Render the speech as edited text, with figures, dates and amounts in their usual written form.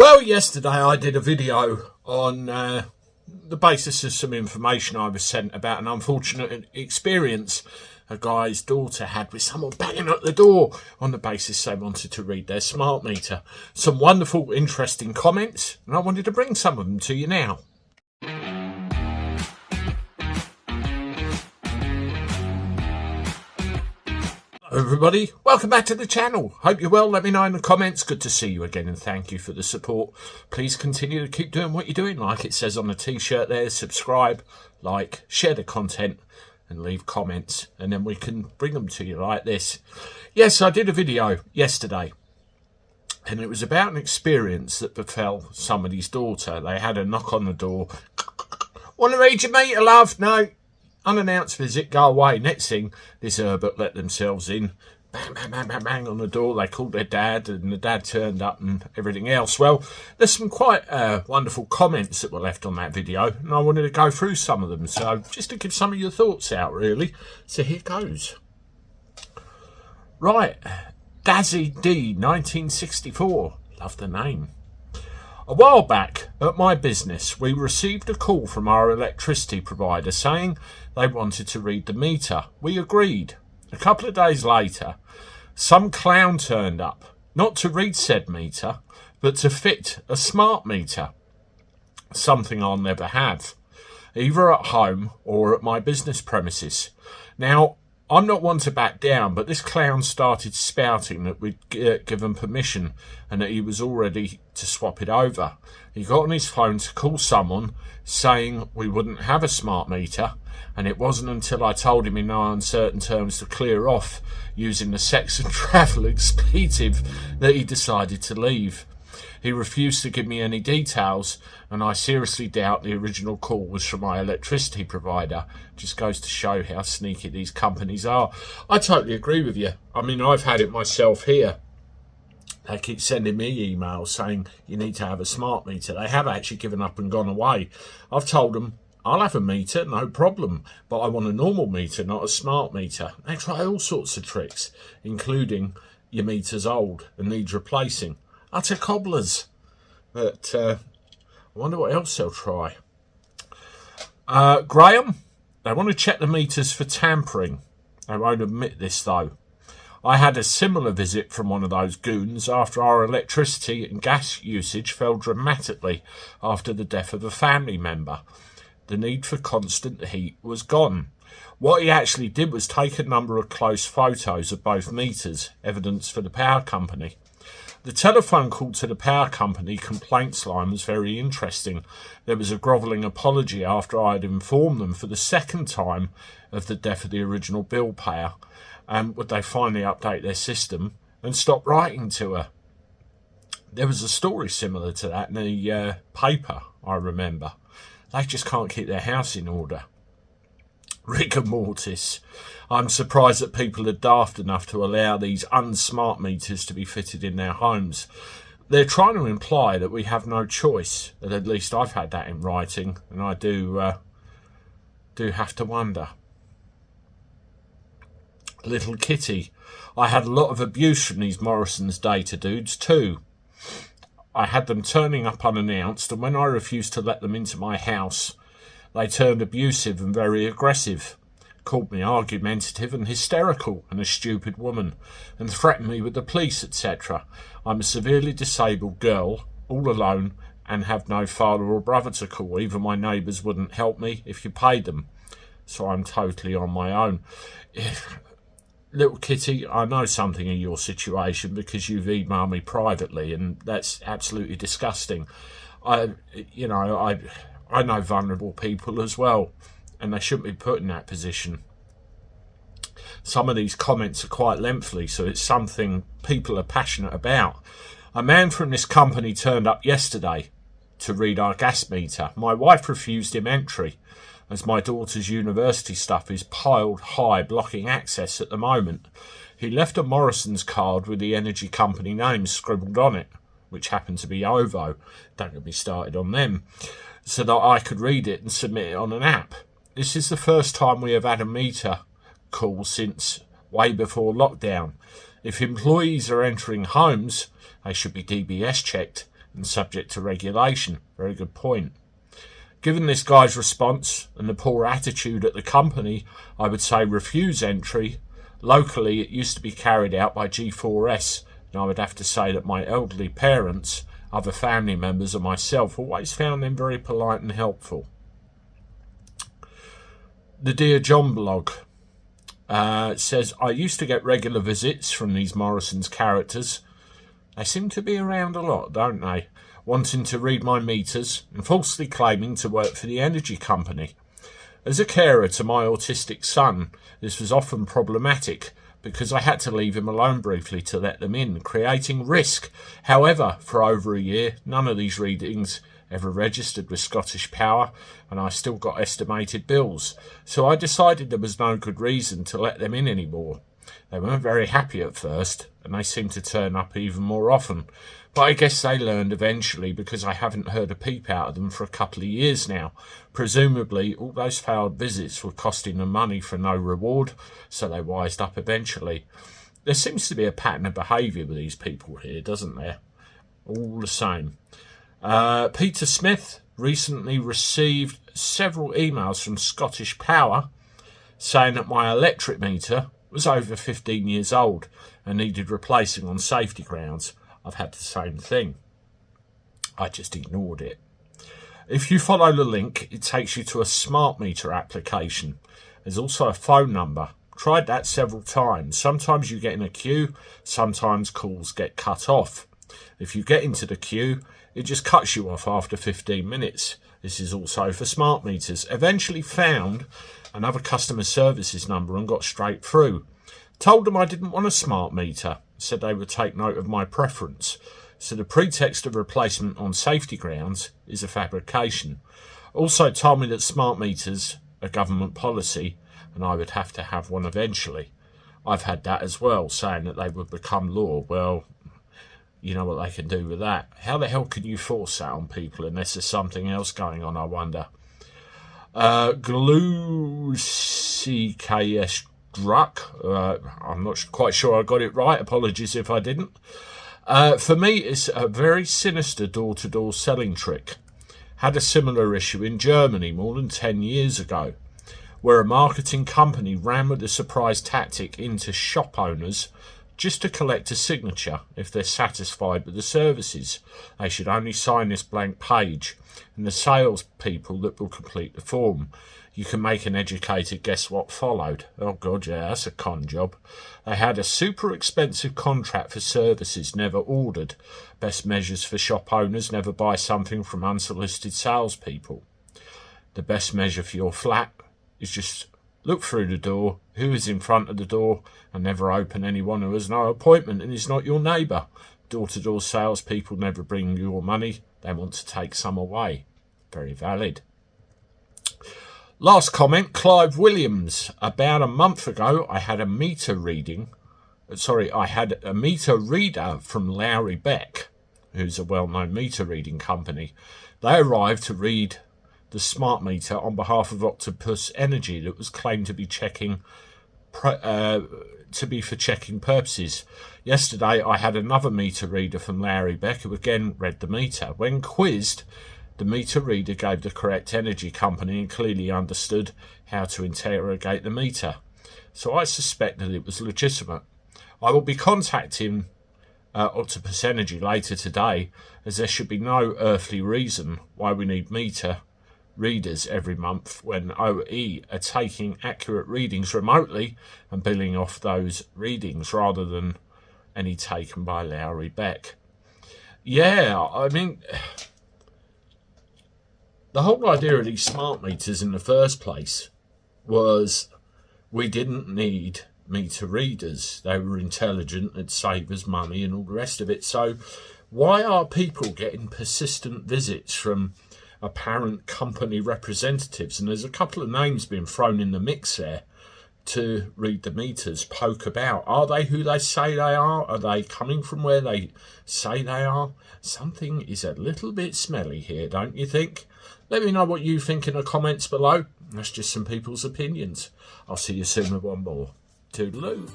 Well, yesterday I did a video on the basis of some information I was sent about an unfortunate experience a guy's daughter had with someone banging at the door on the basis they wanted to read their smart meter. Some wonderful, interesting comments, and I wanted to bring some of them to you now. Hello everybody, welcome back to the channel. Hope you're well. Let me know in the comments. Good to see you again and thank you for the support. Please continue to keep doing what you're doing, like it says on the t-shirt there. Subscribe, like, share the content and leave comments, and then we can bring them to you like this. Yes, I did a video yesterday and it was about an experience that befell somebody's daughter. They had a knock on the door. Want to read your meter, love? No. Unannounced visit, go away. Next thing, this Herbert let themselves in. Bang, bang, bang, bang, bang on the door. They called their dad and the dad turned up and everything else. Well, there's some quite wonderful comments that were left on that video and I wanted to go through some of them. So just to give some of your thoughts out, really. So here goes. Right. Dazzy D, 1964. Love the name. A while back, at my business, we received a call from our electricity provider saying they wanted to read the meter. We agreed. A couple of days later, some clown turned up, not to read said meter, but to fit a smart meter, something I'll never have, either at home or at my business premises. Now, I'm not one to back down, but this clown started spouting that we'd given permission and that he was all ready to swap it over. He got on his phone to call someone saying we wouldn't have a smart meter, and it wasn't until I told him in no uncertain terms to clear off using the sex and travel expletive that he decided to leave. He refused to give me any details, and I seriously doubt the original call was from my electricity provider. Just goes to show how sneaky these companies are. I totally agree with you. I mean, I've had it myself here. They keep sending me emails saying you need to have a smart meter. They have actually given up and gone away. I've told them I'll have a meter, no problem, but I want a normal meter, not a smart meter. They try all sorts of tricks, including your meter's old and needs replacing. Utter cobblers. But I wonder what else they'll try. Graham, they want to check the meters for tampering. They won't admit this though. I had a similar visit from one of those goons after our electricity and gas usage fell dramatically after the death of a family member. The need for constant heat was gone. What he actually did was take a number of close photos of both meters, evidence for the power company. The telephone call to the power company complaints line was very interesting. There was a grovelling apology after I had informed them for the second time of the death of the original bill payer. And would they finally update their system and stop writing to her? There was a story similar to that in the paper, I remember. They just can't keep their house in order. Rigor mortis. I'm surprised that people are daft enough to allow these unsmart meters to be fitted in their homes. They're trying to imply that we have no choice. At least I've had that in writing, and I do have to wonder. Little Kitty. I had a lot of abuse from these Morrison's data dudes too. I had them turning up unannounced, and when I refused to let them into my house, they turned abusive and very aggressive, called me argumentative and hysterical and a stupid woman, and threatened me with the police, etc. I'm a severely disabled girl, all alone, and have no father or brother to call. Even my neighbours wouldn't help me if you paid them, so I'm totally on my own. Little Kitty, I know something of your situation because you've emailed me privately, and that's absolutely disgusting. I know vulnerable people as well, and they shouldn't be put in that position. Some of these comments are quite lengthy, so it's something people are passionate about. A man from this company turned up yesterday to read our gas meter. My wife refused him entry, as my daughter's university stuff is piled high, blocking access at the moment. He left a Morrison's card with the energy company name scribbled on it, which happened to be OVO. Don't get me started on them. So that I could read it and submit it on an app. This is the first time we have had a meter call since way before lockdown. If employees are entering homes, they should be DBS checked and subject to regulation. Very good point. Given this guy's response and the poor attitude at the company, I would say refuse entry. Locally, it used to be carried out by G4S, and I would have to say that my elderly parents, other family members and myself always found them very polite and helpful. The Dear John blog says, I used to get regular visits from these Morrison's characters. They seem to be around a lot, don't they? Wanting to read my meters and falsely claiming to work for the energy company. As a carer to my autistic son, this was often problematic because I had to leave him alone briefly to let them in, creating risk. However, for over a year, none of these readings ever registered with Scottish Power, and I still got estimated bills. So I decided there was no good reason to let them in anymore. They weren't very happy at first, and they seemed to turn up even more often. But I guess they learned eventually, because I haven't heard a peep out of them for a couple of years now. Presumably, all those failed visits were costing them money for no reward, so they wised up eventually. There seems to be a pattern of behaviour with these people here, doesn't there? All the same. Peter Smith recently received several emails from Scottish Power saying that my electric meter was over 15 years old and needed replacing on safety grounds. I've had the same thing. I just ignored it. If you follow the link, it takes you to a smart meter application. There's also a phone number. Tried that several times. Sometimes you get in a queue, sometimes calls get cut off. If you get into the queue, it just cuts you off after 15 minutes. This is also for smart meters. Eventually found another customer services number and got straight through. Told them I didn't want a smart meter. Said they would take note of my preference. So the pretext of replacement on safety grounds is a fabrication. Also told me that smart meters are government policy and I would have to have one eventually. I've had that as well, saying that they would become law. Well, you know what they can do with that. How the hell can you force that on people unless there's something else going on, I wonder. Glue CKS Druck. I'm not quite sure I got it right. Apologies if I didn't. For me, it's a very sinister door-to-door selling trick. Had a similar issue in Germany more than 10 years ago, where a marketing company ran with a surprise tactic into shop owners just to collect a signature if they're satisfied with the services. They should only sign this blank page, and the salespeople that will complete the form. You can make an educated guess what followed. Oh God, yeah, that's a con job. They had a super expensive contract for services never ordered. Best measures for shop owners: never buy something from unsolicited salespeople. The best measure for your flat is just look through the door, who is in front of the door, and never open anyone who has no appointment and is not your neighbour. Door-to-door salespeople never bring you your money. They want to take some away. Very valid. Last comment, Clive Williams. About a month ago, I had a meter reader from Lowry Beck, who's a well-known meter reading company. They arrived to read the smart meter on behalf of Octopus Energy that was claimed to be for checking purposes. Yesterday, I had another meter reader from Lowry Beck who again read the meter. When quizzed, the meter reader gave the correct energy company and clearly understood how to interrogate the meter. So I suspect that it was legitimate. I will be contacting Octopus Energy later today, as there should be no earthly reason why we need meter readers every month when OE are taking accurate readings remotely and billing off those readings rather than any taken by Lowry Beck. Yeah, I mean, the whole idea of these smart meters in the first place was we didn't need meter readers. They were intelligent, it'd save us money and all the rest of it. So why are people getting persistent visits from apparent company representatives? And there's a couple of names being thrown in the mix there to read the meters, poke about. Are they who they say they are? Are they coming from where they say they are? Something is a little bit smelly here, don't you think? Let me know what you think in the comments below. That's just some people's opinions. I'll see you soon with one more. Toodaloo.